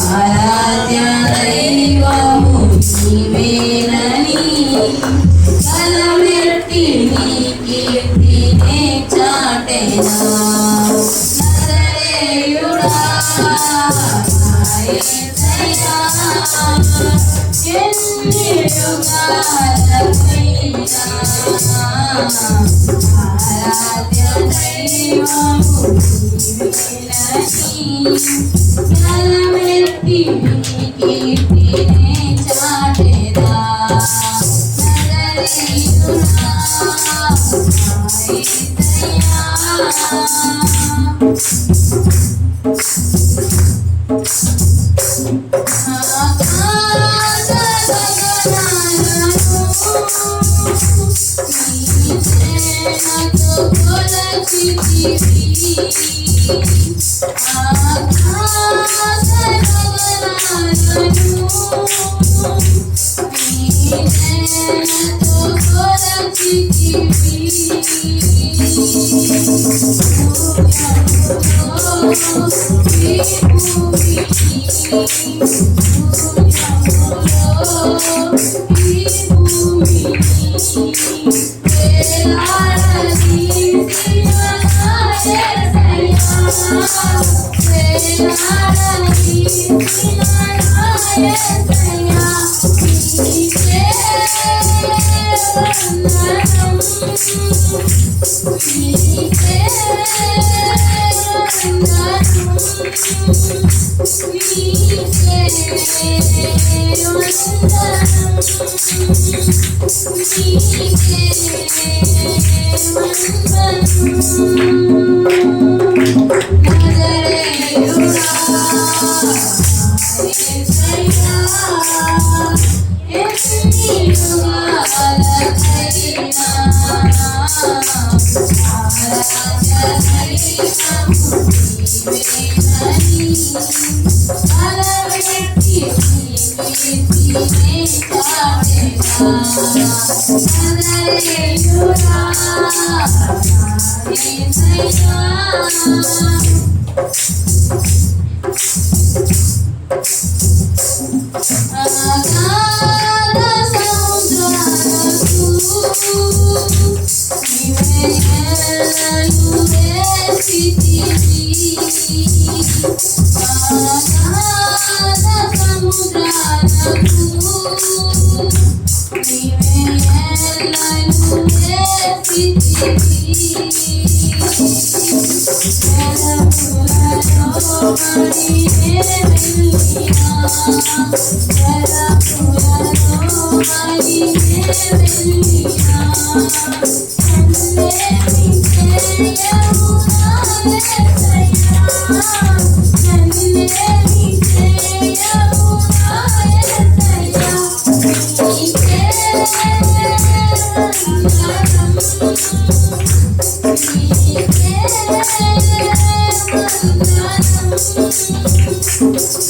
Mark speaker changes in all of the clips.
Speaker 1: ఆరాధ్య దైవము నీవేనని కలమెట్టి నీ కీర్తినే చాటెనా నజరేయుడా యేసయ్యా ఎన్ని యుగాలకైనా ఆరాధ్య దైవము నీవేనని కీర్తినే చాటెదా నజరేయుడా యేసయ్యా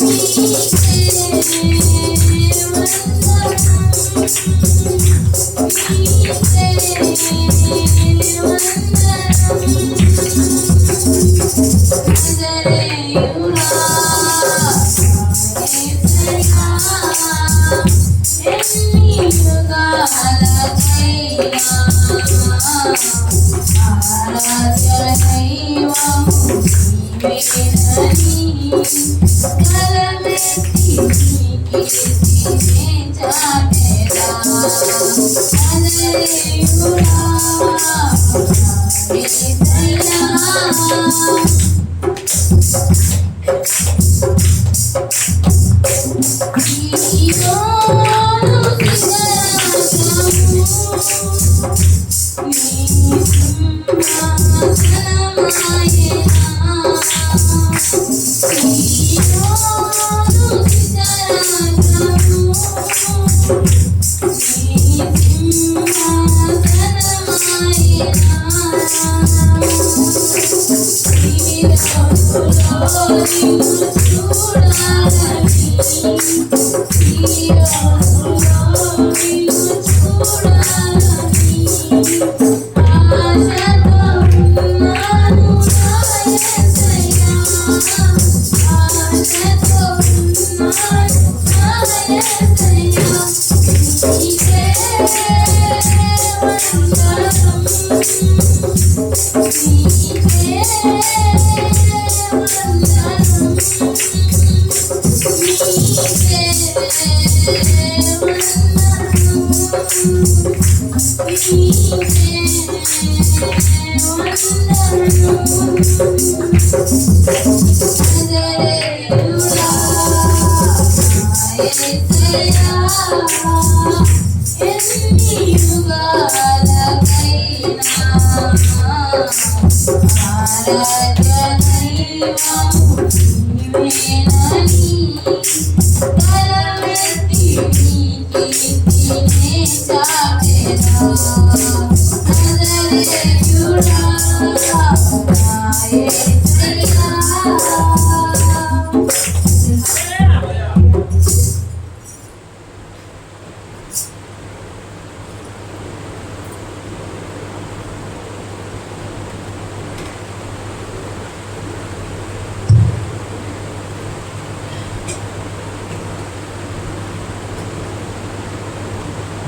Speaker 2: Thank you.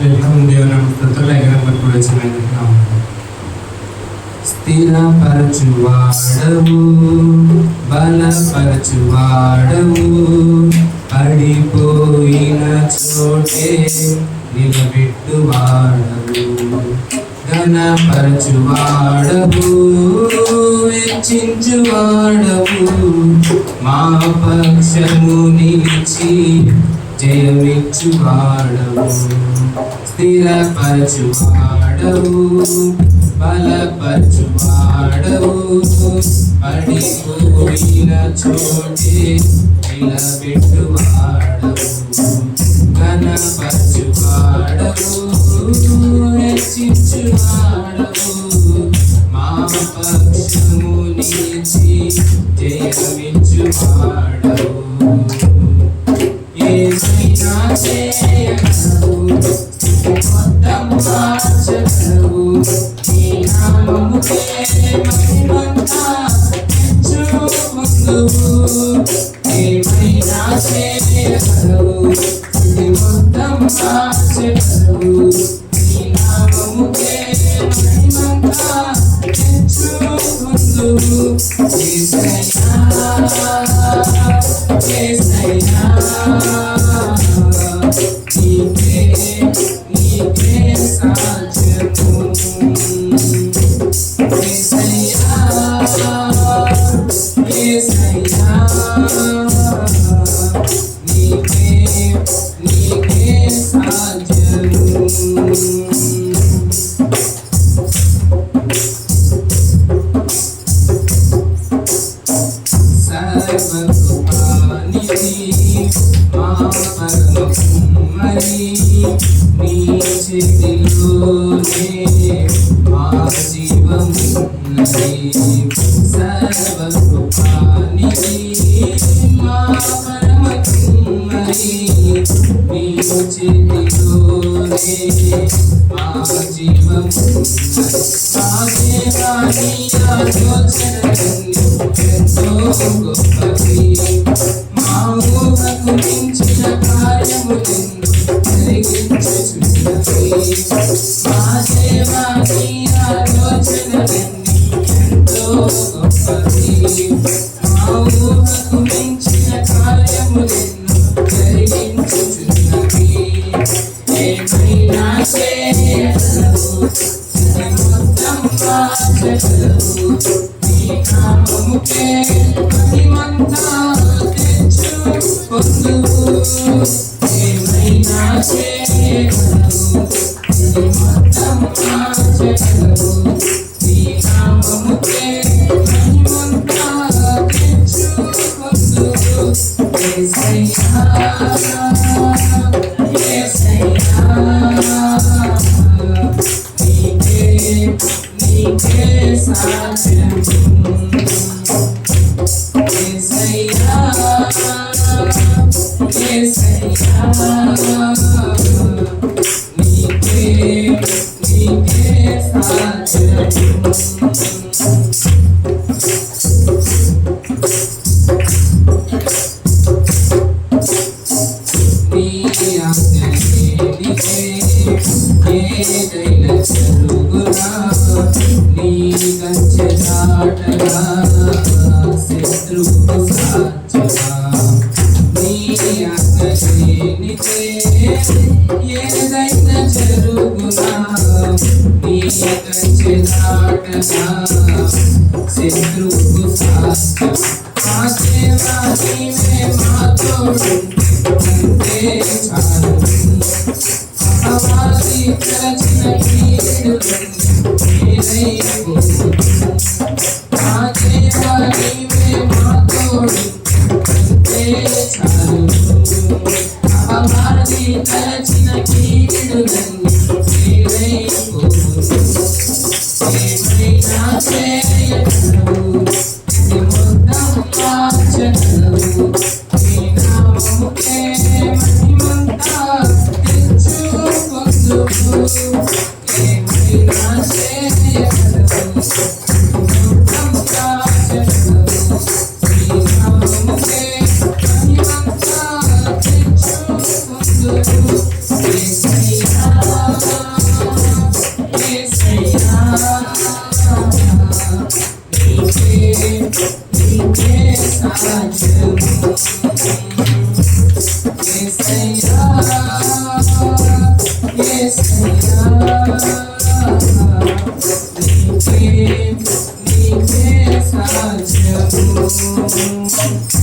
Speaker 2: వెల్కమ్ దేవుని స్థుతులైన కూర్చున్నాం. స్థిరపరచువాడవు, బలపరచువాడవు, పడిపోయిన చోటే నిలబెట్టువాడవు, ఘనపరచువాడవు, వెచ్చించువాడవు, మా పక్షము నిలిచి జయమిచ్చువాడవు, స్థిరపరచువాడవు, బలపరచువాడవు, పడిపోయిన చోటే నిలబెట్టువాడవు, ఘనపరచువాడవు, హెచ్చించువాడవు, మా పక్షము నిలిచి జయమిచ్చువాడవు. ఏమైనా చేయగలవు, మొత్తం మార్చగలవు, నీ నామముకే మహిమంతా తెచ్చుకొందువు. ఏమైనా చేయగలవు, మొత్తం మార్చగలవు, నీ నామముకే మహిమంతా తెచ్చుకొందువు. యేసయ్యా, యేసయ్యా, నీకే సాధ్యము. యేసయ్యా, యేసయ్యా, నీకే సాధ్యము. సర్వకృపానిధి మా పరమకుమ్మరి, నీ చేతిలోనే మా జీవమున్నది. సర్వకృపానిధి మా పరమకుమ్మరి, నీ చేతిలోనే మా జీవమున్నది. మా దేవాని ఆలోచనలన్నీ ఎంతో గొప్పవి, మా ఊహకు మించిన కార్యములెన్నో జరిగించుచున్నవి. మా దేవాని ఆలోచనలన్నీ ఎంతో గొప్పవి, మా ఊహకు మించిన కార్యములెన్నో జరిగించుచున్నవి. ఏమైనా చేయగలవు, మొత్తం మార్చగలవు, నీ నామముకే మహిమంతా తెచ్చుకొందువు. ఏమైనా చేయగలవు, మొత్తం మార్చగలవు, నీ నామముకే మహిమంతా తెచ్చుకొందువు. యేసయ్యా, యేసయ్యా, నీకే సాధ్యము. యేసయ్యా, యేసయ్యా, నీకే సాధ్యము. నీ ఆజ్ఞలేనిదే ఏదైనా జరుగునా, నీ కంచె దాటగా శత్రువు సాధ్యమా. నీ ఆజ్ఞలేనిదే ఏదైనా జరుగునా నీ కంచె దాటగా శత్రువు సాధ్యం మా దేవా నీవే మా తోడుంటే చాలు మహావాది తలచిన కీడులన్నీ నీరైపోవు మా దేవా నీవే మా తోడుంటే చాలు మహావాది తలచిన కీడులన్నీ నీరైపోవు ఏమైనా చేయగలవు మొత్తం మార్చగలవు నీ నామముకే మహిమంతా తెచ్చుకొందువు ఏమైనా చేయగలవు మొత్తం మార్చగలవు నీ నామముకే మహిమంతా తెచ్చుకొందువు యేసయ్యా యేసయ్యా నీకే సాధ్యము యేసయ్యా యేసయ్యా నీకే సాధ్యము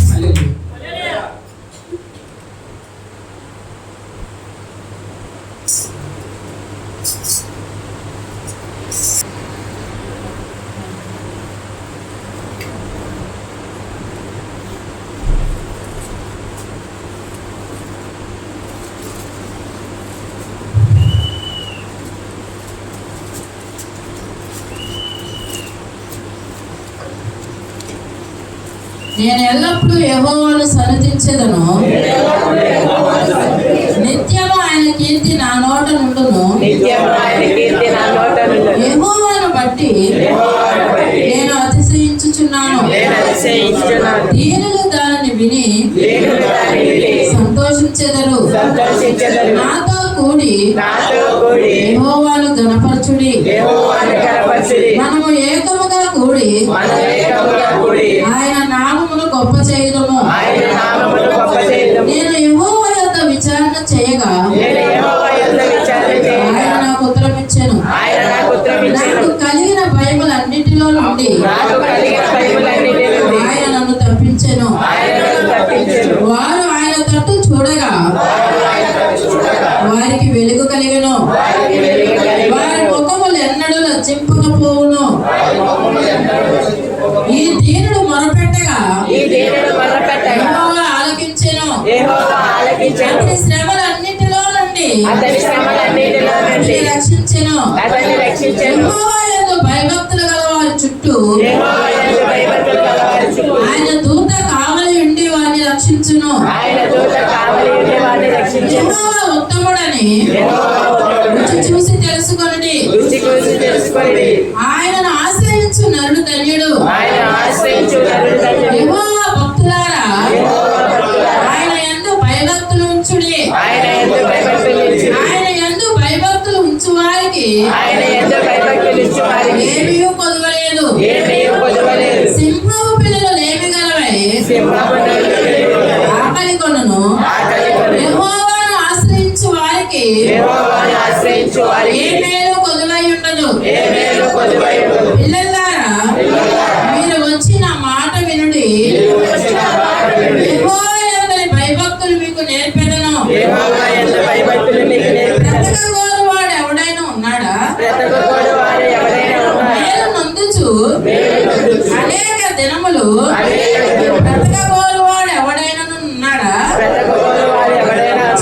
Speaker 2: హల్లెలూయా
Speaker 1: నేను ఎల్లప్పుడూ యెహోవాను సన్నిధించెదను నిత్యము ఆయన కీర్తి నా నోట నుండును యెహోవాను బట్టి నేను అతిశయించుచున్నాను దీనులు దానిని విని సంతోషించెదరు నాతో కూడి యెహోవాను గణపరచుడి మనము ఏకముగా కూడి ఆయన నామమును గొప్ప చేయుదుము నేను యెహోవా యొద్ద విచారణ చేయగా ఆయన నాకు ఉత్తరమిచ్చెను నాకు కలిగిన బైబిల్ అన్నిటిలో నుండి ఆయన నన్ను తప్పించెను వారు ఆయన తట్టు చూడగా వారికి వెలుగు కలిగెను వారి ముఖములు ఎన్నడూ లజ్జింపకపోవును ఈ దీనుడు మొరపెట్టగా యెహోవా ఆలకించెను అతని శ్రమలన్నిటిలో నుండి అతన్ని రక్షించెను యెహోవా యందు భయభక్తులు గల వారి చుట్టూ ఆయన దూత కావలి ఉండి వారిని రక్షించును యెహోవా ఉత్తముడని రుచి చూసి తెలుసుకొనుడి ఆయనను ఆశ్రయించు నరుడు ధన్యుడు యెహోవా భక్తులారా ఆయన యందు భయభక్తులు ఉంచుడి ఆయన యందు భయభక్తులు ఉంచు వారికి ఏమీ కొదవలేదు సింహపు పిల్లలు లేమి గలవై ఆకలి కొనును యెహోవాను ఆశ్రయించు వారికి ఏ మేలు కొదువై ఉండదు పిల్లలారా మీరు వచ్చి నా మాట వినుడి యెహోవా యందలి భయభక్తులు మీకు నేర్పెదను బ్రతకగోరు వాడు ఎవడైనా ఉన్నాడా మేలు నొందుచు అనేక దినములు బ్రతకగోరు వాడు ఎవడైనా ఉన్నాడా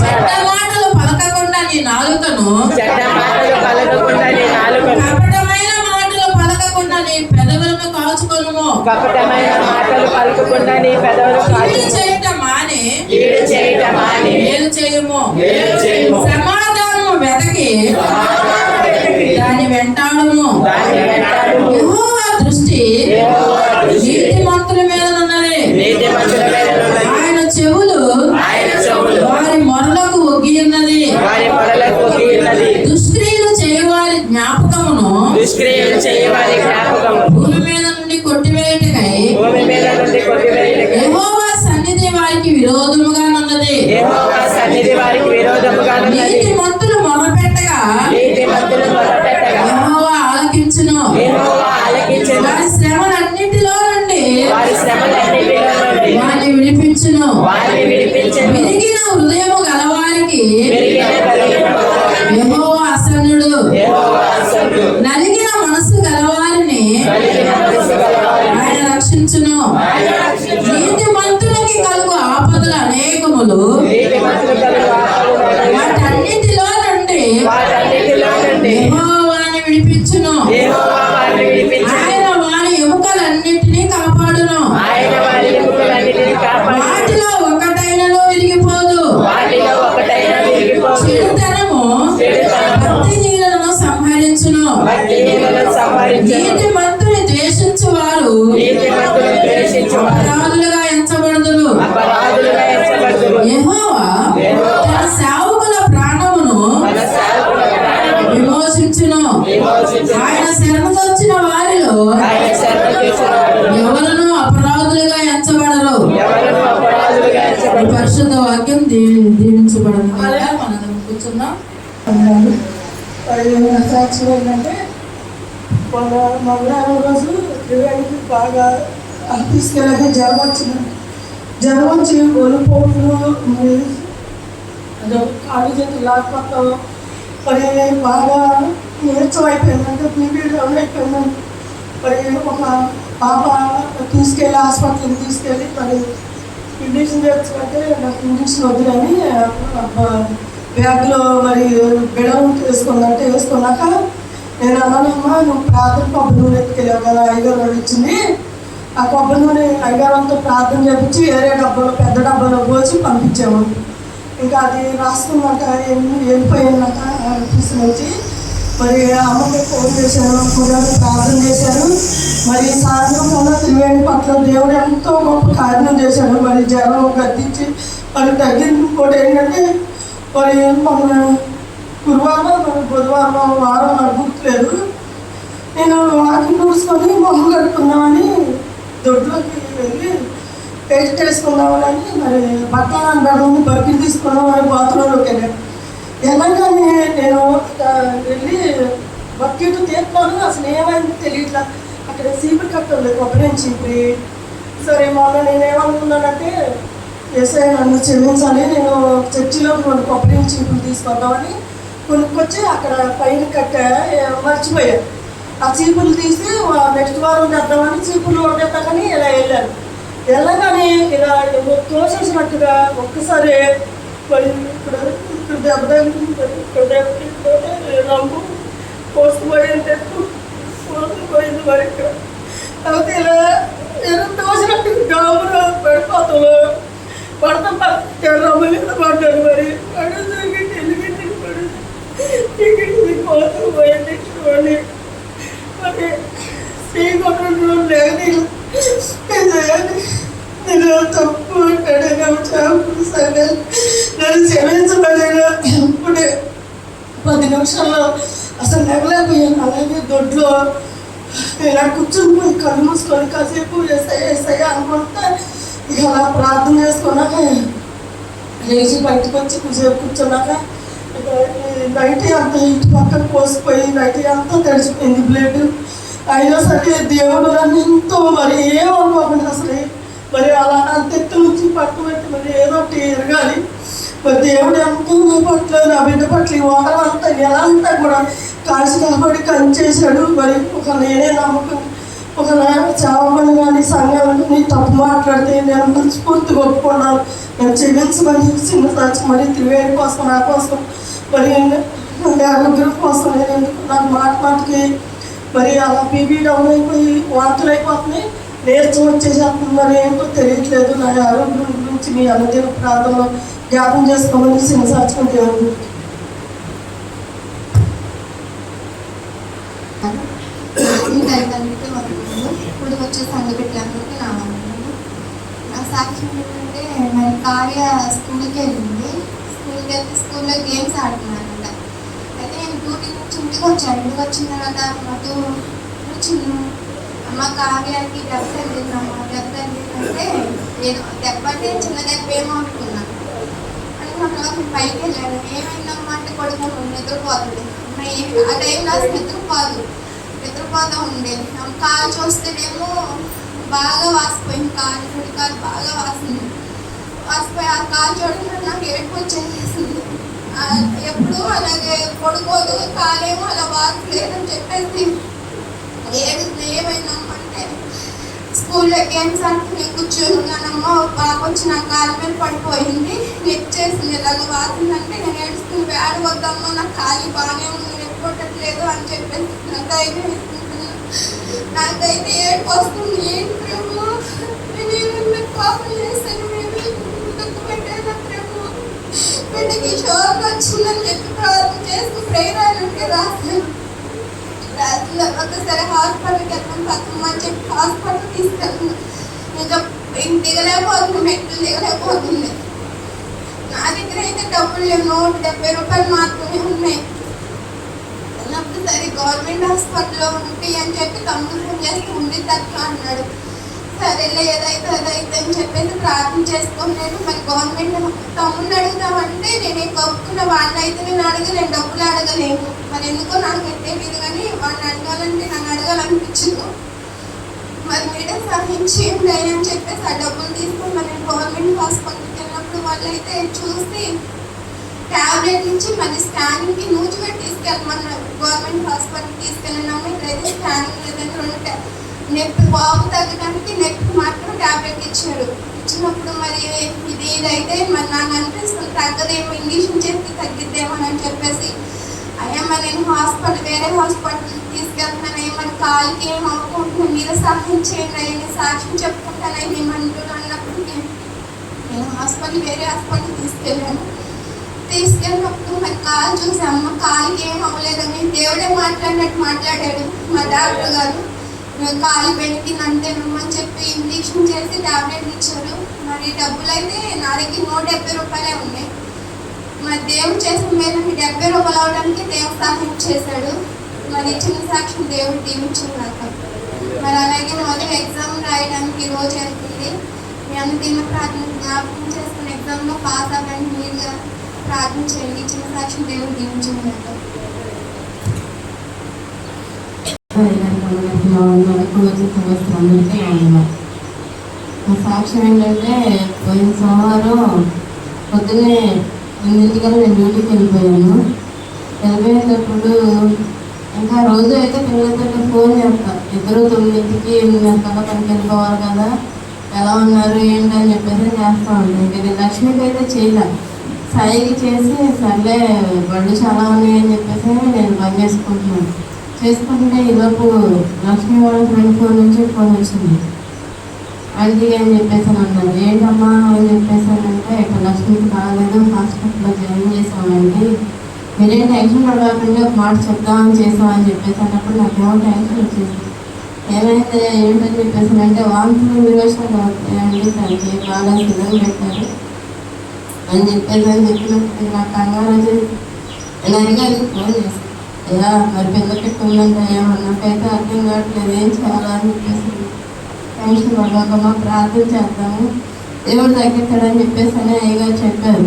Speaker 1: చెడ్డ మాటలు పలకకుండా నీ నాలుకను కపటమైన మాటలు పలకకుండా నీ పెదవులను కాచుకొనుము కీడు చేయుట మాని మేలు చేయుము సమాధానము వెతకి దాని వెంటాడుము యెహోవా దృష్టి నీతిమంతుల మీద ఉన్నది ఆయన చెవులు వారి మొరలకు ఒగ్గి ఉన్నది దుష్క్రియలు చేయవారి జ్ఞాపకమును భూమి మీద నుండి కొట్టివేయుటకై యెహోవా సన్నిధి వారికి విరోధముగా ఉన్నది నీతిమంతులు మొరపెట్టగా యెహోవా వారిని విడిపించును. ఆయన వారి ఎముకలన్నిటినీ కాపాడును. వాటిలో ఒకటైనను విరిగిపోదు. చెడుతనము భక్తిహీనులను సంహరించును. నీతిమంతుని ద్వేషించు వారు అపరాధులుగా ఎంచబడుదురు. యెహోవా తన సేవకుల ప్రాణమును విమోచించును. ఆయన శరణుకొచ్చిన వారిలో ఎవరును అపరాధులుగా ఎంచబడరు. ఈ పరిశుద్ధ వాక్యం దీవించబడను. మనం కూర్చున్నాం.
Speaker 3: సాక్షి ఏంటంటే మన మంగళవారం రోజు త్రివేణికి బాగా తీసుకెళ్ళాక జ్వరం వచ్చింది. జ్వరం వచ్చి ఒలిపోట్లు కాళ్ళు చేతులు లాకపోతాం మరి బాగా నీరసం అయిపోయింది. అంటే బీపీ డౌన్ అయిపోయింది. మరి ఒక పాప తీసుకెళ్ళి హాస్పిటల్కి తీసుకెళ్ళి మరి ఇంజక్షన్ చేర్చుకుంటే నాకు ఇంజక్షన్ వద్దులని బ్యాగ్లో మరి బెడం వేసుకుందంటే వేసుకున్నాక నేను అన్నానమ్మా నువ్వు ప్రార్థన కొబ్బరి నూనె ఎత్తుకెళ్ళావు కదా అయ్యగారు ఇచ్చింది. ఆ కొబ్బరి నూనె అయ్యగారంతో ప్రార్థన చేపించి వేరే డబ్బాలో పెద్ద డబ్బాలో పోసి పంపించాము. ఇంకా అది రాసుకున్నాక వెళ్ళిపోయినాక ఆఫీస్ నుంచి మరి అమ్మకి ఫోన్ చేశాను. కూడా ప్రార్థన చేశాను. మరి సాయంత్రం కన్నా త్రివేణి పట్ల దేవుడు ఎంతో గొప్ప కార్యం చేశాడు. మరి జ్వరం గద్దించి మరి తగ్గింది. కూడా ఏంటంటే మరి మొన్న గురువారం మరి బుధవారం వారం నాకు గుర్తులేదు. నేను వాకింగ్ చూసుకొని మొహం కట్టుకుందామని దొడ్లోకి వెళ్ళి పేస్ట్ వేసుకుందామని మరి బట్టలు అనబడి బకెట్ తీసుకున్నామని బాత్రూంలోకి వెళ్ళాను. వెళ్ళగానే నేను వెళ్ళి బకెట్ తీస్తాను. అసలు ఏమైంది తెలియట్లా. అక్కడ చీపురు కట్ట ఉంది కొబ్బరి చీపురి. సరే మొన్న నేనేమనుకున్నానంటే ఎస్ఐ నన్ను క్షమించాలి, నేను చర్చిలో కొన్ని కొబ్బరి చీపులు తీసుకొద్దామని కొనుక్కొచ్చి అక్కడ పైన కట్ట మర్చిపోయాను. ఆ చీపులు తీసి నెక్స్ట్ వారం చేద్దామని చీపులు వండేద్దామని ఇలా వెళ్ళాను. వెళ్ళగానే ఇలా తోసేసినట్టుగా ఒక్కసారి మరి ఇక్కడ దెబ్బ ఇక్కడ రంగు పోసుకుపోయింది పోసుకుపోయింది. మరి ఇక్కడ అయితే ఇలా తోసినట్టు డబ్బులు పడిపోతాను పడతాం రమ్మ మీద పడ్డాను. మరి పోసుకుపోయింది చూడండి. మరి శ్రీకొండ లేదు నేను తప్పు అంటాడు. సరే నన్ను క్షమించబడిన ఇప్పుడే 10 నిమిషాల్లో అసలు నెగలేకపోయాను. అలాగే దొడ్లో ఇలా కూర్చొని పోయి కళ్ళు మూసుకొని కాసేపు ఎస్ఐ అనుకుంటే ఇక అలా ప్రార్థన చేసుకున్నాక లేచి బయటకు వచ్చి కూసేపు కూర్చున్నాక నైట్ అంతా ఇటు పక్కన పోసిపోయి నైట్ అంతా తడిచిపోయింది బ్లడ్. అయినా సరే దేవుడు నన్ను ఎంతో మరి ఏమనుకోకుండా అసలు మరి అలా అంతెత్తు నుంచి పట్టుబెట్టి మరి ఏదో ఒకటి ఎరగాలి. మరి దేవుడు ఎంతో నా పట్ల నా బిడ్డ పట్ల ఈ వారం అంతా ఎలా అంతా కూడా కాల్చి కాబట్టి కంచేశాడు. మరి ఒక నేనే నమ్మకం ఒక చావమని కానీ సంఘాలని తప్పు మాట్లాడితే నేను మనస్ఫూర్తిగా ఒప్పుకున్నాను. నేను క్షమించమని చిన్న సాక్షి మరి త్రివేణి కోసం నా కోసం మరి ఆరోగ్యం కోసం నేను ఎందుకు నాకు మాటకి మరి అలా బీపీ డౌన్ అయిపోయి వాంతులు అయిపోతున్నాయి, నేర్చు వచ్చేసేస్తుంది. మరి ఏంటో తెలియట్లేదు. నా ఆరోగ్యం గురించి మీ అనుదిన ప్రాంతంలో జ్ఞాపం చేసుకోమని చిన్న సాక్షి దేవుడు.
Speaker 4: ఇప్పుడు వచ్చే సంఘ పెట్టినందుకు నా సాక్ష్యం ఏంటంటే మరి కార్య స్కూల్కి వెళ్ళింది. స్కూల్కి వెళ్తే స్కూల్లో గేమ్స్ ఆడుతున్నానంట. అయితే నేను డ్యూటీ నుంచి ఇంటికి వచ్చాను. ఇంటికి వచ్చిన తర్వాత మాతో చిన్న అమ్మ కార్యానికి దెబ్బ తగ్గిందమ్మా దెబ్బ తగ్గిందంటే ఏదో దెబ్బ అంటే చిన్న దెబ్బ ఏమో అనుకున్నాను. అనుకున్న పైకి వెళ్ళాను. ఏమైందమ్మా అంటే కొడుకు నిద్రపోతుంది. ఆ టైంలో అసలు నిద్రపోతూ ఉండేది. కాలు చూస్తేనేమో బాగా వాసిపోయింది. కుడి కాలు బాగా వాసిపోయి ఆ కాలు చూడకుండా నాకు ఏడుపు వచ్చేసేసింది. ఎప్పుడు అలాగే పడుకోదు, కాలేమో అలా వాసలేదని చెప్పేసి ఏమైందమ్మంటే స్కూల్లో గేమ్స్ అంటే నేను కూర్చున్నానమ్మా. పాప వచ్చి నా కాలు మీద పడిపోయింది, నెక్ చేసింది. ఇలాగ వాసిందంటే నేను ఏడుస్తుంది. వేడ వద్దమ్మా నాకు కాలు బాగానే ఉంది, నెక్ కొట్టట్లేదు ధైర్యం ఇస్తున్నాను. నాకైతే ఏడుపు వస్తుంది. ఏంటి ప్రభు, నేను ఏమన్నా పాపం చేస్తాను, మేము దుఃఖ పెట్టాను ప్రభు, బిడ్డకి షోక్ వచ్చిందని చెప్పి ప్రార్థన చేస్తూ ప్రేరాలు ఉంటే రాత్రి ఒకసారి హాస్పిటల్కి వెళ్తాం పక్కమని చెప్పి హాస్పిటల్ తీసుకెళ్తున్నాం. ఇంకా దిగలేకపోతుంది, మెట్లు దిగలేకపోతుంది. నా దగ్గర అయితే డబ్బులు లేవు, 170 రూపాయలు మాత్రమే ఉన్నాయి. అన్నప్పుడు సరే గవర్నమెంట్ హాస్పిటల్లో ఉంటాయి అని చెప్పి తమ్ముడు ఫోన్ చేస్తే ఉంది తక్కువ అన్నాడు. సరేలే ఏదైతే అదైతే అని చెప్పేసి ప్రార్థన చేసుకోలేదు. మరి గవర్నమెంట్ తమ్ముడిని అడుగుతామంటే నేనేం కప్పుకున్న వాళ్ళని అయితే నేను అడగలేను, డబ్బులు అడగలేను. మరి ఎందుకో నాకు తెలియదు, కానీ వాడిని అడగాలంటే నన్ను అడగాలనిపించదు. మరి మీరే సహాయం చేయండి అని చెప్పేసి ఆ డబ్బులు తీసుకొని మరి గవర్నమెంట్ హాస్పిటల్కి వెళ్ళినప్పుడు వాళ్ళు అయితే చూసి ట్యాబ్లెట్ ఇచ్చి మళ్ళీ స్కానింగ్కి నూజివేట్ తీసుకెళ్ళమన్నారు. గవర్నమెంట్ హాస్పిటల్కి తీసుకెళ్ళినాము. ఇక్కడైతే స్కానింగ్ లేదని 2 నొప్పి బాబు తగ్గడానికి నొప్పి మాత్రం ట్యాబ్లెట్ ఇచ్చారు. ఇచ్చినప్పుడు మరి ఇదైతే మరి నాకు అనిపిస్తుంది తగ్గదేమో, ఇంజక్షన్ చేసి తగ్గిద్దేమో అని చెప్పేసి అయ్యా మరి నేను వేరే హాస్పిటల్కి తీసుకెళ్తున్నాను, మరి కాలుకి ఏం అవ్వకుంటున్నాను, మీరు సహాయం చేయండి అయ్యా, సాక్ష్యం చెప్పుకుంటానని ఏమంటారు అన్నప్పటికీ నేను వేరే హాస్పిటల్ తీసుకెళ్ళినప్పుడు మరి కాలు చూసి అమ్మ కాలుకి ఏం అవ్వలేదని దేవుడే మాట్లాడినట్టు మాట్లాడాడు మా డాక్టర్ గారు. కాలు బెణికింది అంతేనమ్మని చెప్పి ఇంజక్షన్ చేసి ట్యాబ్లెట్ ఇచ్చారు. మరి డబ్బులు అయితే నా దగ్గర 170 రూపాయలే ఉన్నాయి. మరి దేవుడు చేసిన మీద 70 రూపాయలు అవడానికి దేవుడు సహాయం చేశాడు. మరి ఇచ్చిన సాక్ష్యం దేవుడు దీవించింది నాకు. మరి అలాగే మొదటి ఎగ్జామ్ రాయడానికి ఈరోజు వెళ్తుంది. మీ అందరినీ ప్రార్థన జ్ఞాపకం చేసుకుని ఎగ్జామ్లో పాస్ అవ్వడానికి మీరుగా ప్రార్థన చేయండి. ఇచ్చిన సాక్ష్యం దేవుడు దీవించింది నాకు.
Speaker 5: నా సాక్ష్యం ఏంటంటే పోయిన సోమవారం పొద్దున్నే 8 నేను డ్యూటీకి వెళ్ళిపోయాను. వెళ్ళిపోయేటప్పుడు ఇంకా రోజు అయితే పిల్లలతో ఫోన్ చేస్తాను. ఇద్దరు 9కి 8:30 పనికి వెళ్ళిపోవాలి కదా, ఎలా ఉన్నారు ఏంటని చెప్పేసి చేస్తూ ఉంటాను. ఇంకా లక్ష్మికి అయితే చేయలే, సాయికి చేసి సర్లే బళ్ళు చాలా ఉన్నాయని చెప్పేసి నేను పని చేసుకుంటుంటే ఈలోపు లక్ష్మి వాళ్ళ ఫ్రెండ్ ఫోన్ నుంచి ఫోన్ వచ్చింది. ఆంటీ అని చెప్పేసి అన్నారు. ఏంటమ్మా అని చెప్పేసానంటే ఇక్కడ లక్ష్మికి బాగాలేదు, హాస్పిటల్లో జాయిన్ చేసామండి, మీరేం టెన్షన్ పడకుండా ఒక మాట చెప్తామని చేసామని చెప్పేసి అన్నప్పుడు నాకేమో టెన్షన్ వచ్చేసి ఏమైతే ఏంటని చెప్పేసానంటే వాంతులు విరోచనలు అవుతాయండి, దానికి బాగా సిద్ధం పెట్టారు అని చెప్పినప్పుడు నాకు కంగారు వచ్చేసి నేను ఫోన్ చేశాను. అయ్యా మరి పిల్ల పెట్టుకుందంటే నాకైతే అర్థం కావట్లేదు, ఏం చేయాలా అని చెప్పేసి టెన్షన్ పడకమ్మా ప్రార్థన చేద్దాము, దేవుడు తగ్గిస్తాడని చెప్పేసి అయ్యగారు చెప్పారు.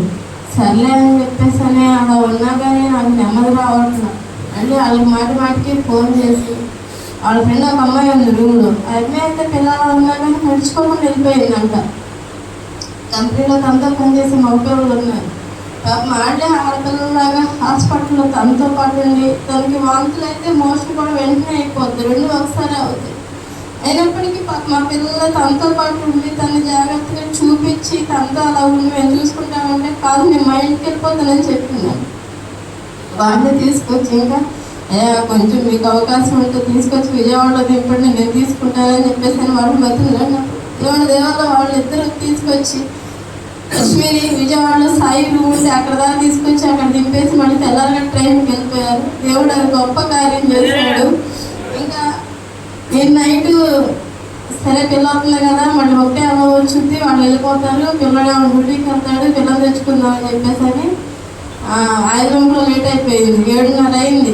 Speaker 5: సర్లే అని చెప్పేసి అలా ఉన్నా కానీ నాకు నెమ్మది రావట్లేదు. అంటే వాళ్ళకి మాటికి ఫోన్ చేసి వాళ్ళ ఫ్రెండ్ ఒక అమ్మాయి ఉంది రూమ్లో, ఆ అమ్మాయి అయితే పిల్లలు ఉన్నా కానీ నడుచుకోకుండా వెళ్ళిపోయిందంట. కంపెనీలో తనతో పనిచేసే మగపిల్లలు ఉన్నారు, పాపం ఆడే ఆడపిల్లలాగా హాస్పిటల్లో తనతో పాటు ఉండి తనకి వాంతులు అయితే మోషన్ కూడా వెంటనే అయిపోద్ది, 2 ఒకసారి అవుతాయి. అయినప్పటికీ మా పిల్లలు తనతో పాటు ఉండి తను జాగ్రత్తగా చూపించి తనతో అలా ఉండి మేము చూసుకుంటామంటే కాదు నేను మా ఇంటికి వెళ్ళిపోతానని చెప్తున్నాను. వాళ్ళని తీసుకొచ్చి ఇంకా కొంచెం మీకు అవకాశం ఉంటే తీసుకొచ్చి విజయవాడలో దింపండి నేను తీసుకుంటానని చెప్పేసి వాళ్ళు బతుకున్నాను. దేవాళ్ళ వాళ్ళిద్దరూ తీసుకొచ్చి కాశ్మీరీ విజయవాడలో సాయి రూమ్ ఉంటే అక్కడ దాకా తీసుకొచ్చి అక్కడ దింపేసి మళ్ళీ తెల్లారిగా ట్రైన్కి వెళ్ళిపోయారు. దేవుడు అది గొప్ప కార్యం చేశాడు. ఇంకా నేను నైట్ సరే పిల్లవుతుంది కదా మళ్ళీ ఒకటే అలా వచ్చింది, వాళ్ళు వెళ్ళిపోతారు, పిల్లడు డ్యూటీకి వెళ్తాడు, పిల్లలు తెచ్చుకుందామని చెప్పేసి అని 5 గంటలు లేట్ అయిపోయింది. 7:30 అయింది.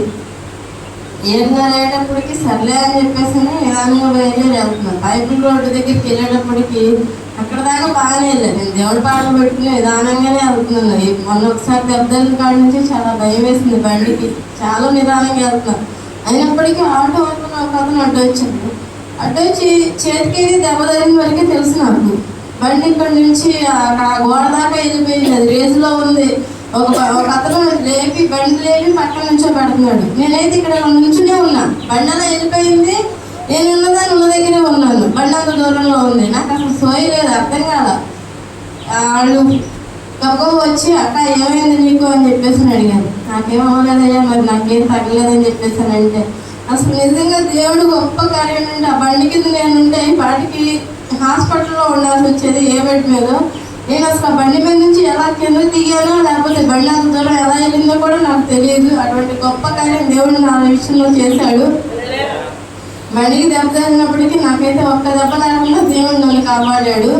Speaker 5: 7:30 అయ్యేటప్పటికి సర్లే అని చెప్పేసి నిదానంగా వెళ్తున్నాను. బైబిల్ రోడ్డు దగ్గరికి వెళ్ళేటప్పటికి అక్కడ దాకా బాగానే వెళ్ళాను. నేను దేవుడి పాటలు పెట్టుకుని నిదానంగానే వెళ్తున్నాను. మొన్న ఒకసారి దెబ్బతిన్న కాడి నుంచి చాలా భయం వేసింది, బండికి చాలా నిదానంగా వెళ్తున్నాను. అయినప్పటికీ ఆటో అనుకున్న ఒక అతను అడ్డొచ్చాడు. అడ్డొచ్చి చేతికి దెబ్బ తగిన వరకే తెలుసు నాకు. బండి ఇక్కడ నుంచి అక్కడ గోడ దాకా వెళ్ళిపోయింది, అది రేసులో ఉంది. ఒక అతను బండి లేపి పక్కన నుంచో పెడుతున్నాడు. నేనైతే ఇక్కడ నుంచునే ఉన్నా, బండి అలా వెళ్ళిపోయింది, నేను ఉన్నదాన్ని ఉన్న దగ్గరే ఉన్నాను, బండి అంత దూరంలో ఉంది. నాకు అసలు సోయి లేదు, అర్థం కాల. వాళ్ళు గొప్ప వచ్చి అక్క ఏమైంది నీకు అని చెప్పేసి అడిగారు. నాకేం అవ్వలేదయ్యా, మరి నాకేం తగ్గలేదని చెప్పేసానంటే అసలు నిజంగా దేవుడు గొప్ప కార్యం నుండి ఆ బండి కింద నేనుంటే వాటికి హాస్పిటల్లో ఉండాల్సి వచ్చేది ఏ బెడ్ మీద. నేను అసలు ఆ బండి మీద నుంచి ఎలా కింద దిగానో లేకపోతే బండి అంత దూరం ఎలా వెళ్ళిందో కూడా నాకు తెలియదు. అటువంటి గొప్ప కార్యం దేవుడు నా విషయంలో చేశాడు. బండికి దెబ్బ తగిలినప్పటికీ నాకైతే ఒక్క దెబ్బ లేకుండా దేవుడు నన్ను కాపాడాడు.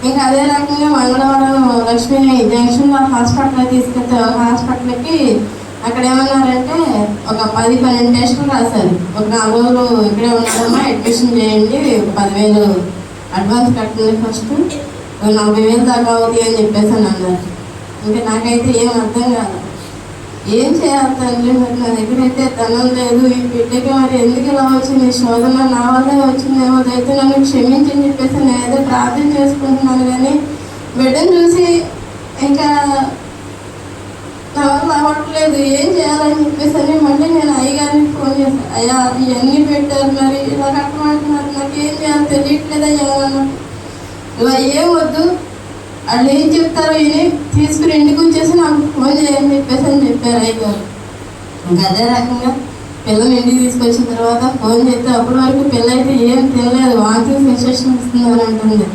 Speaker 5: ఇంకా అదే రకంగా మంగళవారం లక్ష్మీ జంక్షన్లో హాస్పిటల్కి తీసుకెళ్తే హాస్పిటల్కి అక్కడ ఏమన్నారంటే ఒక 10-12 టెస్టులు రాశారు. ఒక 4 రోజులు ఇక్కడే ఉండడమా, అడ్మిషన్ చేయండి, 10,000 అడ్వాన్స్ కట్టండి, ఫస్ట్ 40,000 దాకా అవుతాయి అని చెప్పేసి అని అన్నారు. ఇంకా నాకైతే ఏం అర్థం కాదు. ఏం చేయాలి తండ్రి, మరి నా దగ్గర అయితే ధనం లేదు, ఈ బిడ్డకి మరి ఎందుకు ఇలా వచ్చింది, శోధన నా వల్లే వచ్చిందేమో, అయితే నన్ను క్షమించని చెప్పేసి నేనైతే ప్రార్థన చేసుకుంటున్నాను. కానీ బిడ్డను చూసి ఇంకా నా వల్ల అవ్వట్లేదు, ఏం చేయాలని చెప్పేసి అని మళ్ళీ నేను అయ్యగారికి ఫోన్ చేశాను. అయ్యా ఇవన్నీ పెట్టారు, మరి ఇలా కట్టమంటున్నారు, నాకు ఏం చేయాలో తెలియట్లేదు అయ్యా అన్నట్టు. ఇవా ఏం వద్దు, వాళ్ళు ఏం చెప్తారో విని తీసుకుని ఇంటికి వచ్చేసి నాకు ఫోన్ చేయని చెప్పేసి అని చెప్పారు అయ్యగారు. ఇంకా అదే రకంగా పిల్లలు ఇంటికి తీసుకొచ్చిన తర్వాత ఫోన్ చేస్తే అప్పటి వరకు పిల్ల అయితే ఏం తినలేదు, వాంతి సెన్సేషన్ వస్తుందని అంటుంది.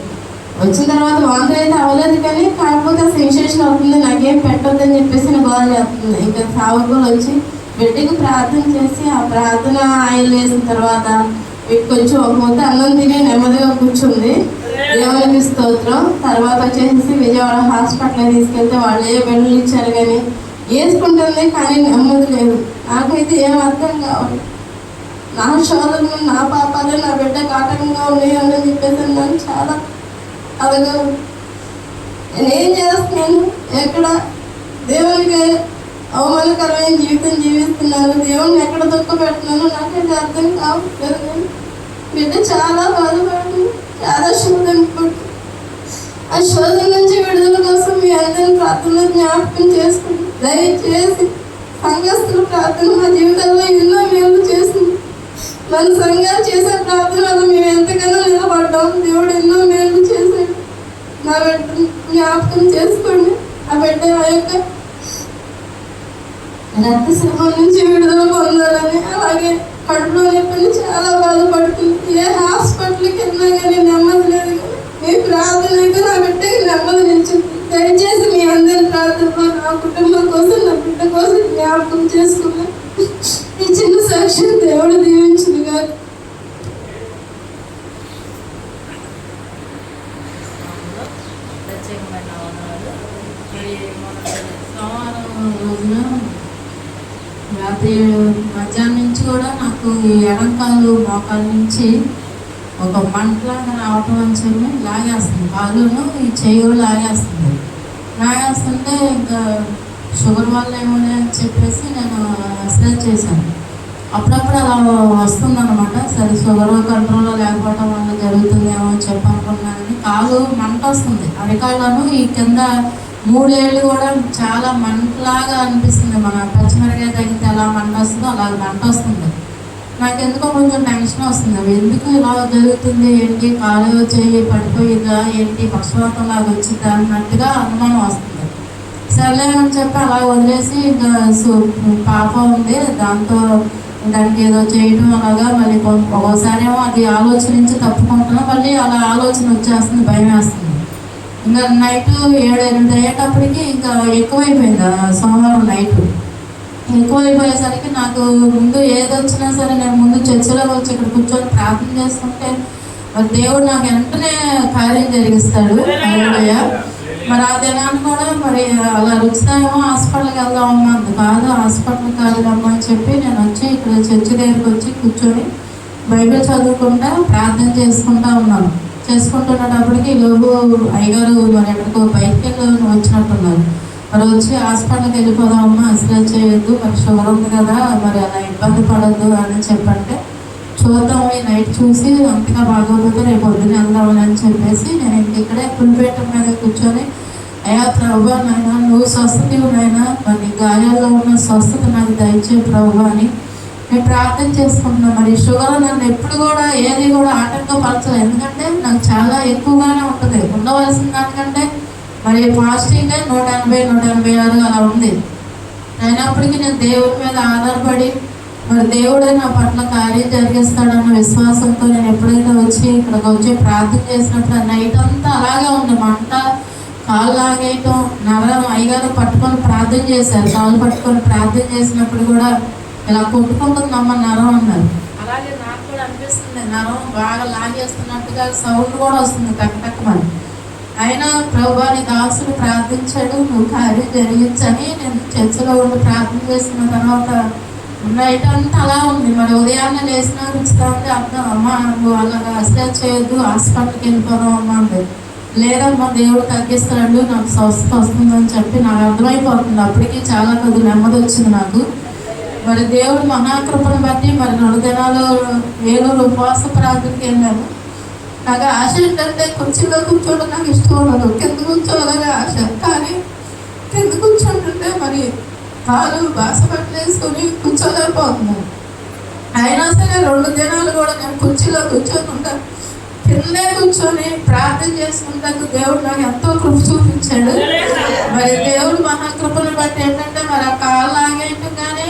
Speaker 5: వచ్చిన తర్వాత వాంతి అయితే అవ్వలేదు, కానీ కాకపోతే సెన్సేషన్ అవుతుంది, నాకేం పెట్టొద్దని చెప్పేసి నాకు గోల్ చేస్తుంది. ఇంకా సావుకోలు వచ్చి బిడ్డకి ప్రార్థన చేసి ఆ ప్రార్థన ఆయిల్ వేసిన తర్వాత కొంచెం ఒక ముద్ద అన్నం తిని నెమ్మదిగా కూర్చుంది. దేవునికి స్తోత్రం. తర్వాత వచ్చేసి విజయవాడ హాస్పిటల్ తీసుకెళ్తే వాళ్ళు ఏ బెడ్లు ఇచ్చారు, కానీ వేసుకుంటుంది, కానీ నెమ్మది లేదు. నాకైతే ఏం అర్థం కావాలి. నా శోధనలు, నా పాపాలు నా బిడ్డకు ఆటంకంగా ఉన్నాయి అని చెప్పేసి నన్ను చాలా అలాగా నేనేం చేస్తున్నాను, ఎక్కడ దేవునికి అవమానకరమైన జీవితం జీవిస్తున్నాను, దేవుడిని ఎక్కడ దుఃఖ పెడుతున్నాను నాకైతే అర్థం కావట్లేదు. బిడ్డ చాలా బాధపడుతుంది, చాలా శోధన పడుతుంది. ఆ శోధన నుంచి విడుదల కోసం మీ అందరిని ప్రార్థనలో జ్ఞాపకం చేసుకుంది. దయచేసి సంఘస్థుల ప్రార్థన మా జీవితంలో ఎన్నో మేలు చేసింది. మన సంఘాలు చేసే ప్రార్థన వల్ల మేము ఎంతగానో నిలబడ్డాం. దేవుడు ఎన్నో మేలు చేశాడు. నా బిడ్డ జ్ఞాపకం చేసుకోండి. ఆ బిడ్డ ఆ యొక్క రక్తస్రావం నుంచి విడుదల పొందాలని, అలాగే కడుపులో నొప్పిని చాలా బాధపడుతుంది. ఏ హాస్పిటల్కి వెళ్ళినా కానీ నెమ్మది లేదు. మీ ప్రార్థన అయితే నా బిడ్డకి నెమ్మది నిలిచింది. దయచేసి మీ అందరి ప్రార్థనలో నా కుటుంబం కోసం, నా బిడ్డ కోసం జ్ఞాపకం చేసుకున్నాను. ఈ చిన్న సాక్ష్యం దేవుడు దీవించింది కాదు.
Speaker 1: సోమవారం రోజున రాత్రి మధ్యాహ్నం నుంచి కూడా నాకు ఈ ఎడంకాలు మోకాల నుంచి ఒక మంటలాగా రావటం అని లాగేస్తుంది, కాలును ఈ చెయ్యి లాగేస్తుంది. లాగేస్తుంటే ఇంకా షుగర్ వల్ల ఏమో అని చెప్పేసి నేను ఎక్సర్సైజ్ చేశాను. అప్పుడప్పుడు అలా వస్తుందన్నమాట. సరే షుగర్ కంట్రోల్లో లేకపోవడం వల్ల జరుగుతుందేమో అని చెప్పనుకున్నాను. కానీ కాలు మంట వస్తుంది, అరికాళ్ళను ఈ కింద 3 ఏళ్ళు కూడా చాలా మంటలాగా అనిపిస్తుంది. మన పచ్చిమిరకాయ తగ్గితే ఎలా మంట వస్తుందో అలాగ మంట వస్తుంది. నాకు ఎందుకో కొంచెం టెన్షన్ వస్తుంది. అవి ఎందుకు ఇలా జరుగుతుంది, ఏంటి కాలు చేయి పడిపోయిందా, ఏంటి పక్షవాతం లాగా వచ్చిందా అన్నట్టుగా అనుమానం వస్తుంది. సర్లే అని చెప్పి అలా వదిలేసి ఇంకా పాప ఉంది, దానికి ఏదో చేయడం అలాగా మళ్ళీ ఒకసారి ఏమో అది ఆలోచన నుంచి తప్పుకుంటున్నా, మళ్ళీ అలా ఆలోచన వచ్చేస్తుంది, భయం వేస్తుంది. ఇంకా నైట్ 7-8 అయ్యేటప్పటికి ఇంకా ఎక్కువైపోయింది. సోమవారం నైట్ ఎక్కువైపోయేసరికి నాకు ముందు ఏది వచ్చినా సరే నేను ముందు చర్చిలోకి వచ్చి ఇక్కడ కూర్చొని ప్రార్థన చేసుకుంటే మరి దేవుడు నాకు వెంటనే కార్యం జరిగిస్తాడు. మరి ఆ దినాన్ని కూడా మరి అలా రుచితాయేమో హాస్పిటల్కి వెళ్దామమ్మా, కాదు హాస్పిటల్ కాదులమ్మా అని చెప్పి నేను వచ్చి ఇక్కడ చర్చి దగ్గరికి వచ్చి కూర్చొని బైబిల్ చదువుకుంటా ప్రార్థన చేసుకుంటా ఉన్నాను. చేసుకుంటున్నప్పటికీ లోపు అయ్యగారు మరి ఎక్కడికో బయటకి వెళ్ళి వచ్చినట్టున్నారు. మరి వచ్చి హాస్పిటల్కి వెళ్ళిపోదామమ్మా, అసలు చేయొద్దు, మరి షుగర్ ఉంది కదా, మరి అలా ఇబ్బంది పడద్దు అని చెప్పంటే చూద్దాం ఈ నైట్ చూసి అంతగా బాగోకపోతే రేపు పొద్దున వెళ్దామని అని చెప్పేసి నేను ఇక్కడే పులిపేట మీద కూర్చొని అయ్యా ప్రభువా నాయన నువ్వు స్వస్థత నాయనా, మరి గాయాల్లో ఉన్న స్వస్థత నాకు దయచే ప్రభువా అని నేను ప్రార్థన చేసుకుంటున్నాను. మరి షుగర్ నన్ను ఎప్పుడు కూడా ఏది కూడా ఆటంకపరచలేదు, ఎందుకంటే నాకు చాలా ఎక్కువగానే ఉంటుంది. ఉండవలసిన దానికంటే మరి ఫాస్టింగ్ 180-186 అలా ఉంది. అయినప్పటికీ నేను దేవుడి మీద ఆధారపడి మరి దేవుడే నా పట్ల కార్యం జరిగిస్తాడన్న విశ్వాసంతో నేను ఎప్పుడైతే వచ్చి ఇక్కడికి వచ్చి ప్రార్థన చేసినప్పుడు నైట్ అంతా అలాగే ఉంది, మంట, కాళ్ళు లాగేయటం, నరం. అయ్యగారు పట్టుకొని ప్రార్థన చేశారు, కాళ్ళు పట్టుకొని ప్రార్థన చేసినప్పుడు కూడా ఇలా కొట్టుకుంటుందమ్మ నరం అన్నారు. అలాగే నాకు కూడా అనిపిస్తుంది, నరం బాగా లాగేస్తున్నట్టుగా సౌండ్ కూడా వస్తుంది టక్టక్కమని. అయినా ప్రభువా నీ దాసుడు ప్రార్థించాడు, నువ్వు కార్యం జరిగించని నేను చర్చిలో ఉండి ప్రార్థన చేసిన తర్వాత నైట్ అంతా అలా ఉంది. మరి ఉదయాన్నే లేచినా రుచుతా ఉంది. అర్థం అమ్మ నువ్వు అలాగా అసలు చేయొద్దు, హాస్పిటల్కి వెళ్ళిపోదాం అమ్మ అంటే, లేదమ్మా దేవుడు తగ్గిస్తాడు, నాకు స్వస్థ వస్తుందని చెప్పి నాకు అర్థమైపోతుంది. అప్పటికి చాలా కొద్ది నెమ్మది వచ్చింది నాకు. మరి దేవుడు మహాకృపను బట్టి మరి 2 దినాలు వేలూరు ఉపవాస ప్రార్థనకి వెళ్ళాను. నాకు ఆశ ఏంటంటే కుర్చీలో కూర్చోవడం నాకు ఇష్టం ఉండదు, కింద కూర్చోవాలని ఆశ. కానీ కింద కూర్చోంటుంటే మరి కాలు బాస పట్టేసుకొని కూర్చోలేకపోతున్నాను. అయినా సరే 2 దినాలు కూడా నేను కుర్చీలో కూర్చోకుండా కిందే కూర్చొని ప్రార్థన చేసుకుంటాకు దేవుడు నాకు ఎంతో కృప చూపించాడు. మరి దేవుడు మహాకృపను బట్టి ఏంటంటే మరి ఆ కాలు లాగేయటం కానీ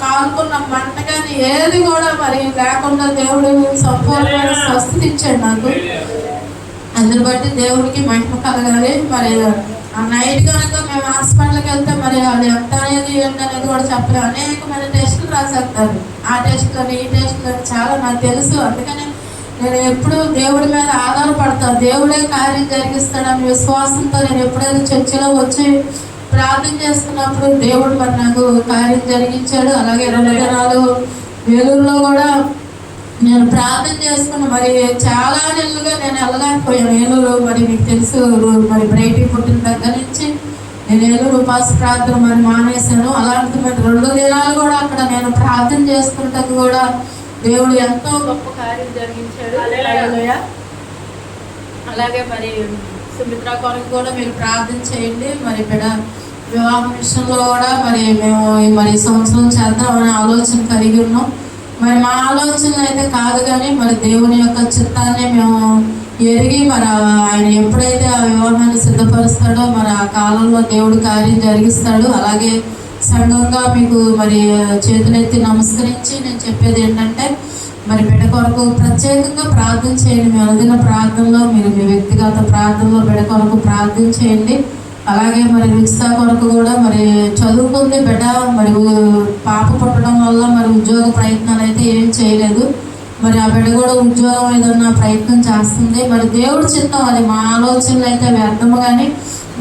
Speaker 1: కాలుకున్న మంట కానీ ఏది కూడా మరి లేకుండా దేవుడు సంపూర్ణమైన స్వస్థత ఇచ్చాడు నాకు. అందుని బట్టి దేవుడికి మహిమ కలగాలి. మరి ఆ నైట్ కనుక మేము హాస్పిటల్కి వెళ్తే మరి అది ఎంత అనేది ఏంటనేది కూడా చెప్పలేము. అనేకమైన టెస్టులు రాసేస్తారు, ఆ టెస్టులని ఈ టెస్టులని చాలా నాకు తెలుసు. అందుకని నేను ఎప్పుడు దేవుడి మీద ఆధారపడతాను, దేవుడే కార్యం జరిగిస్తాడని విశ్వాసంతో నేను ఎప్పుడైనా చర్చిలో వచ్చి ప్రార్థన చేస్తున్నప్పుడు దేవుడు మరి నాకు కార్యం జరిగించాడు. అలాగే 2 దినాలు వేలూరులో కూడా నేను ప్రార్థన చేసుకున్న మరి చాలా నెలలుగా నేను వెళ్ళలేకపోయాను ఏలూరు. మరి మీకు తెలుసు, మరి బ్రైటీ పుట్టిన దగ్గర నుంచి నేను ఏలూరు ఉపవాస ప్రార్థన మరి మానేశాను. అలాంటి మరి 2 దినాలు కూడా అక్కడ నేను ప్రార్థన చేసుకుంటాకు కూడా దేవుడు ఎంతో గొప్ప కార్యం జరిగించాడు. అలాగే మరి సుమిత్ర కొరకు కూడా మీరు ప్రార్థన చేయండి. మరి బిడ్డ వివాహం విషయంలో కూడా మరి మేము మరి సంవత్సరం చేద్దామనే ఆలోచన కలిగి ఉన్నాం. మరి మా ఆలోచనలు అయితే కాదు కానీ మరి దేవుని యొక్క చిత్తాన్ని మేము ఎరిగి మరి ఆయన ఎప్పుడైతే ఆ వివాహాన్ని సిద్ధపరుస్తాడో మరి ఆ కాలంలో దేవుడు కార్యం జరిగిస్తాడు. అలాగే సంఘంగా మీకు మరి చేతులెత్తి నమస్కరించి నేను చెప్పేది ఏంటంటే మరి బిడ్డ కొరకు ప్రత్యేకంగా ప్రార్థన చేయండి. మీ అనుదిన ప్రార్థనలో మీరు మీ వ్యక్తిగత ప్రార్థనలో బిడ్డ కొరకు ప్రార్థన చేయండి. అలాగే మరి రుచిత కొరకు కూడా మరి చదువుకుంది బిడ్డ, మరి పాప పుట్టడం వల్ల మరి ఉద్యోగ ప్రయత్నాలు అయితే ఏం చేయలేదు. మరి ఆ బిడ్డ కూడా ఉద్యోగం ఏదన్నా ప్రయత్నం చేస్తుంది. మరి దేవుడి చిత్తం అది, మా ఆలోచనలు అయితే వ్యర్థము. కానీ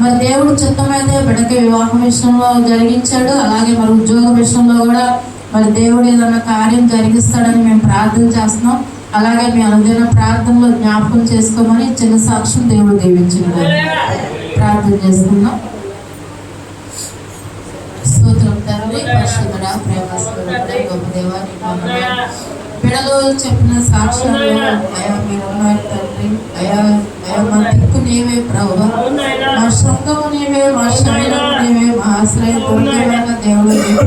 Speaker 1: మరి దేవుడి చిత్తం అయితే బిడ్డకి వివాహం విషయంలో జరిగించాడు. అలాగే మరి ఉద్యోగ విషయంలో కూడా మరి దేవుడు ఏదన్నా కార్యం జరిగిస్తాడని మేము ప్రార్థన చేస్తున్నాం. అలాగే మీ అనుదిన ప్రార్థనలో జ్ఞాపకం చేసుకోమని చిన్న సాక్ష్యం దేవుడు దీవించింది. ప్రార్థన చేసుకుందాం. స్తోత్రం తండ్రి, పరిశుద్ధుడా, ప్రేమస్వరూపుడా, గొప్ప దేవా, బిడ్డలు చెప్పిన సాక్ష్యాలు అయా మీరు ఉన్నారు తండ్రి. అయా మా దిక్కు నీవే ప్రభువా, మా శృంగము నీవే, మా శైలము నీవే, మా ఆశ్రయం దొరికేమైన దేవుడు నీవే.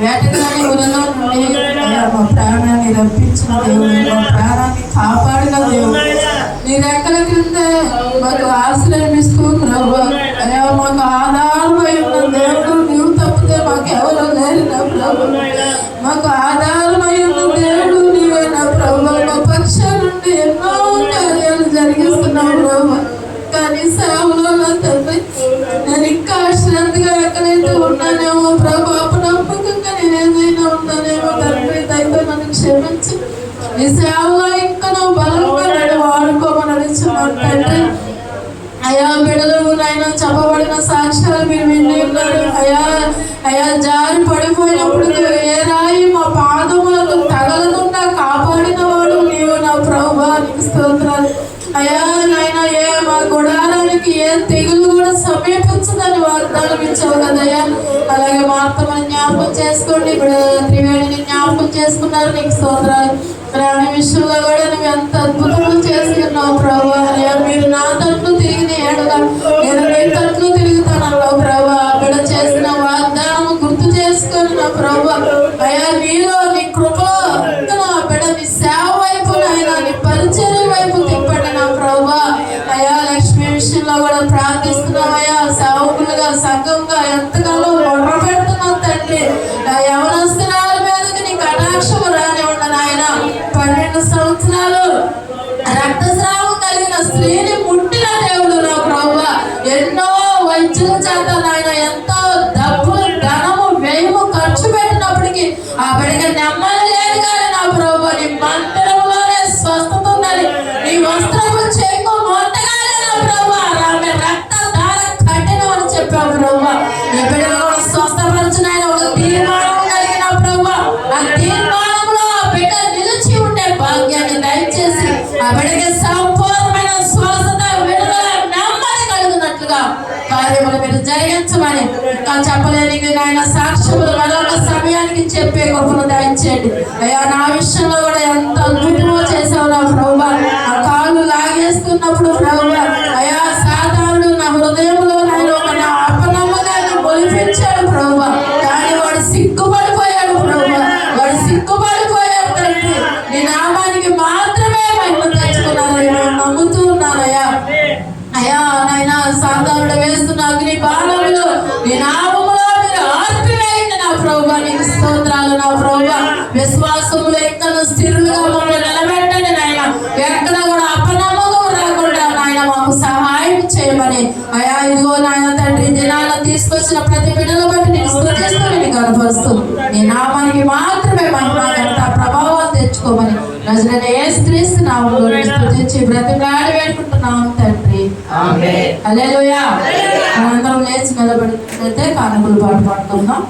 Speaker 1: వేటగాని ఉలలో నుండి అయా మా ప్రాణాన్ని రప్పించిన దేవుడు, మా ప్రాణాన్ని కాపాడిన దేవుడు, నీ రెక్కల క్రింద మాకు ఆశ్రయం ఇస్తూ ప్రభువా అయా మాకు ఆధారమై ఉన్న దేవుడు నీవు తప్పితే మాకు ఎవరు లేరు నా ప్రభు. మాకు ఆధారమై ఉన్న దేవుడు నీవేనా ప్రభు. మా పక్షాల నుండి ఎన్నో కార్యాలు జరిగిస్తున్నావు ప్రభు. కానీ సేవలో నా తండ్రి నేను ఇంకా శ్రద్ధగా ఎక్కడైతే ఉన్నానేమో ప్రభు, అపనమ్మకంగా నేను ఏదైనా ఉన్నానేమో తండ్రి, దయతో నన్ను క్షమించి ఈ సేవలో ఇంకా నువ్వు బలంగా నేను వాడుకోమని అడుగుతున్నాను తండ్రి. అయా బిడ్డలు నాయన చెప్పబడిన సాక్ష్యాలు మీరు విని ఉన్నారు. అయా జారి పడిపోయినప్పుడు ఏ రాయి మా పాదములకు తగలకుండా కాపాడిన వాడు నీవు నా ప్రభువా, నీకు స్తోత్రాలు. అయా నాయన మా గుడారానికి ఏ తెగులు కూడా సమీపించదని వాగ్దానం ఇచ్చావు కదయ్యా. అలాగే మా అత్తమ్మని జ్ఞాపకం చేసుకోండి, ఇప్పుడు త్రివేణిని జ్ఞాపకం చేసుకున్నారు, నీకు స్తోత్రాలు. రాణి విషయంలో కూడా నువ్వు ఎంత అద్భుతంగా చేసుకున్నావు ప్రభు. అయ్యా మీరు నా తట్లు తిరిగిన ఏడగా నేను నీ తట్లు తిరుగుతానన్నావు ప్రభు. బిడ్డ చేసిన వాగ్దానం గుర్తు చేసుకొని నా ప్రభు అయ్యా నీలో నీ కృపలో నా బిడ్డ నీ సేవ వైపు నాయన నీ పరిచర్య వైపు తిప్పండి నా ప్రభు. అయ్యా లక్ష్మి విషయంలో కూడా ప్రార్థిస్తున్నావు అయ్యా. సేవకులుగా సంఘంగా ఎంతగానో మొర్ర పెడుతున్నావు తండ్రి. యవనస్తురాల మీద స్త్రీని ముట్టిన దేవుడు నా ప్రభువా. ఎన్నో వైద్యుల చేత నాయన ఎంతో డబ్బు ధనము వ్యయము ఖర్చు పెట్టినప్పటికీ ఆ బిడ్డకి నెమ్మది లేదు కానీ నా ప్రభువా నీ మందిరంలోనే స్వస్థత ఉందని, నీ వస్త్రము చెంగు మొట్టగానే నా ప్రభువా ఆమె రక్త ధార కఠినం అని చెప్పావు ప్రభువా. నీ బిడ్డలు కూడా స్వస్థపరచునైన ఒక తీర్మానం కలిగిన ప్రభువా, ఆ తీర్మానంలో ఆ బిడ్డ నిలిచి ఉండే భాగ్యాన్ని దయచేసి ఆ బిడ్డకి సంపూర్ణమైన స్వస్థత విడుదల నెమ్మది కలుగునట్లుగా కార్యములు మీరు జరిగించమని ఇంకా చెప్పలేని నాయన సాక్ష్యములు మరొక సమయానికి చెప్పే గొప్పను దయచేయండి అయ్యా. నా విషయంలో కూడా ఎంత అద్భుతమో చేసావు నా ప్రభువా. ఆ కాళ్ళు లాగేస్తున్నప్పుడు ప్రభువా అయ్యా సాధారణ నా హృదయంలో నేను ఒక నా అపనమ్మకాన్ని మొలిపించాడు ప్రభువా. కానీ వాడు సిగ్గుపడిపోయాడు ప్రభువా, వాడు సిగ్గుపడిపోయాడు తండ్రి. నీ నామానికి మాత్రమే మహిమ తెచ్చుకున్నారని మేము నమ్ముతూ ఉన్నానయ్యా. అయ్యా నాయన సాధారణ వేస్తున్న అగ్ని బాణములు నీ నామములో మీరు ఆర్పివేయండి నా ప్రభువా. నీకు స్తోత్రాలు నా ప్రభువా. విశ్వాసములు ఎక్కడ స్థిరులుగా మమ్మల్ని నిలబెట్టండి నాయన. ఎక్కడ కూడా అపనమ్మకం రాకుండా నాయన మాకు సహాయం చేయమని అయ్యా. ఇదిగో నాయన తండ్రి దినాలను తీసుకొచ్చిన ప్రతి బిడ్డను బట్టి నేను స్తుతిస్తూ నేను కనపరుస్తూ నీ నామానికి మాత్రమే మహిమ ఘనత ప్రభావాలు తెచ్చుకోమని నజరేయుడైన యేసుక్రీస్తు నామములో స్తుతించి బ్రతిమలాడి వేడుకుంటున్నాము తండ్రి. హల్లెలూయా. మనందరం లేచి నిలబడితే కానుకలు పాడుకుందాం.